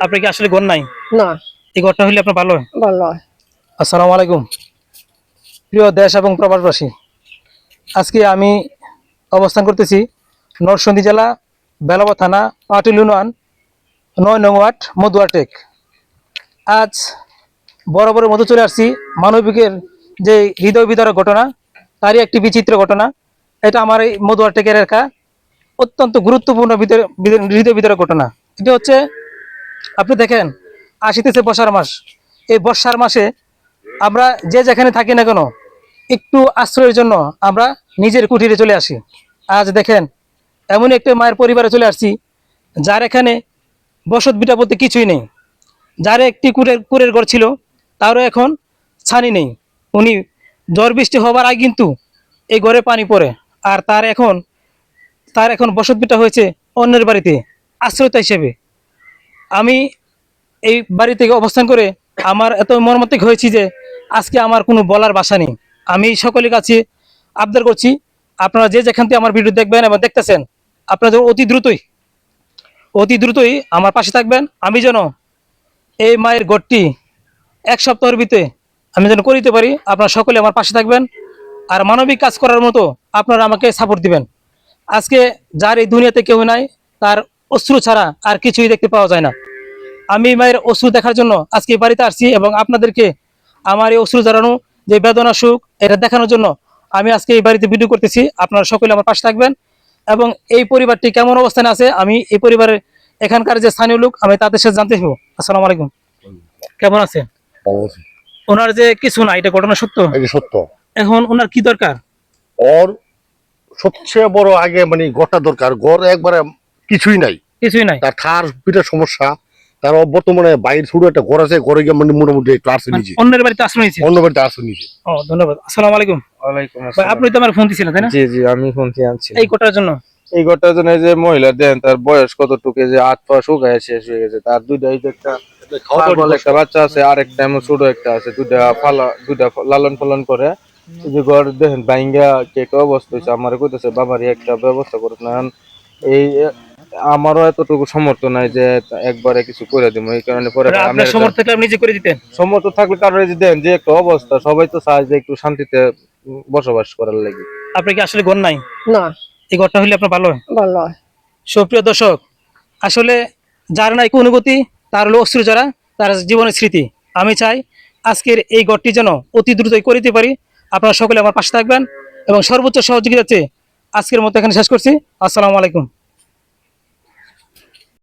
আপনি কি আসলে ঘর নাই? না, এই ঘরটা হইলে আপনার ভালো হয়। ভালো হয়। আসসালামু আলাইকুম প্রিয় দেশ এবং প্রবাসবাসী, আজকে আমি অবস্থান করতেছি নরসিংদী জেলা বেলাব থানা পাটুল ইউনিয়ন ৯ নং ওয়ার্ড মধুয়াটেক। আজ বরাবরের মতো চলে আসছি মানবিকের যে হৃদয় বিদারক ঘটনা, তারই একটি বিচিত্র ঘটনা। এটা আমার এই মধুয়াটেকের এলাকা অত্যন্ত গুরুত্বপূর্ণ হৃদয় বিদারক ঘটনা। এটা হচ্ছে, আপনি দেখেন, আসিতেছে বর্ষার মাস। এই বর্ষার মাসে আমরা যে যেখানে থাকি না কেন, একটু আশ্রয়ের জন্য আমরা নিজের কুটিরে চলে আসি। আজ দেখেন, এমন একটা মায়ের পরিবারে চলে আসছি যার এখানে বসত বিটা বলতে কিছুই নেই। যার একটি কুড়ের ঘর ছিল, তারও এখন ছানি নেই। উনি ঝড় বৃষ্টি হবার আগে কিন্তু এই ঘরে পানি পড়ে। আর তার এখন বসত বিটা হয়েছে অন্যের বাড়িতে আশ্রয়তা হিসেবে। আমি এই বাড়ি থেকে অবস্থান করে আমার এত মর্মান্তিক হয়েছি যে আজকে আমার কোনো বলার ভাষা নেই। আমি সকলের কাছে আবদার করছি, আপনারা যে যেখান থেকে আমার ভিডিও দেখবেন এবং দেখতেছেন, আপনাদের অতি দ্রুতই আমার পাশে থাকবেন। আমি যেন এই মায়ের ঘরটি এক সপ্তাহের ভিতরে আমি যেন করে দিতে পারি। আপনারা সকলে আমার পাশে থাকবেন আর মানবিক কাজ করার মতো আপনারা আমাকে সাপোর্ট দিবেন। আজকে যার এই দুনিয়াতে কেউ নাই, তার অশ্রু ছাড়া আর কিছুই দেখতে পাওয়া যায় না। আমি মায়ের অশ্রু দেখার জন্য আজকে এই বাড়িতে আসছি এবং আপনাদেরকে আমার এই অশ্রু ঝরানো যে বেদনা সুখ, এটা দেখানোর জন্য আমি আজকে এই বাড়িতে ভিডিও করতেছি। আপনারা সকলে আমার পাশে থাকবেন এবং এই পরিবারটি কেমন অবস্থানে আছে, আমি এই পরিবারের এখানকার যে স্থানীয় লোক, আমি তাদের সাথে জানতে চাইবো। আসসালামু আলাইকুম, কেমন আছে? ওনার যে কিছু না, এটা ঘটনা সত্য? এটা সত্য। এখন ওনার কি দরকার? ওর সবচেয়ে বড় আগে মানে ঘরটা দরকার। ঘর একবারে কিছুই নাই, কিছুই নাই। তার খার পিটার সমস্যা। তার বর্তমানে বাইরে ছোট একটা ঘর আছে, ঘরে গিয়ে মানে মোটামুটি একটু আসে নিচে, অন্যের বাড়িতে আশ্রয় নিয়েছে। অন্য বাড়িতে আসে নিচে। ও, ধন্যবাদ। আসসালামু আলাইকুম। ওয়ালাইকুম ভাই, আসসালাম। আপনি তো আমার ফোন দিয়েছিলেন, তাই না? জি জি, আমি ফোন দিয়ে আনছি। এই কোটার জন্য? এই ঘরটার জন্য এই যে মহিলা দেন, তার বয়স কতটুকু, যে 8 পা শুকায় শেষ হয়ে গেছে। তার দুইটা এই যে একটা পাগল একটা বাচ্চা আছে, আর একটা এমন ছোট একটা আছে, দুইটা লালন পালন করে। এই যে ঘর দেখেন বাইঙ্গা কে একটা অবস্থা হয়েছে। আমার কইতেছে বাবারই একটা ব্যবস্থা করুন না। এই আমারও এতটুকু সামর্থ্য নাই যে একবারে কিছু করে দিব। এই কারণে পরে আপনার সমর্থ থাকলে আপনি নিজে করে দিতেন। সামর্থ্য থাকলে, কারণ এই যে দেন যে একটা অবস্থা, সবাই তো চায় যে একটু শান্তিতে বসবাস করার লাগে। আপনি কি আসলে ঘর নাই? না, এই ঘরটা হইলে আপনার ভালো হয়। ভালো হয়। সুপ্রিয় দর্শক, আসলে যার নাই কোনো অনুভূতি, তার হলো অশ্রু যারা, তার জীবনের স্মৃতি। আমি চাই আজকের এই ঘরটি যেন অতি দ্রুতই করে দিতে পারি। আপনারা সকলে আমার পাশে থাকবেন এবং সর্বোচ্চ সহযোগিতা চেয়ে আজকের মতো এখানে শেষ করছি। আসসালামু আলাইকুম।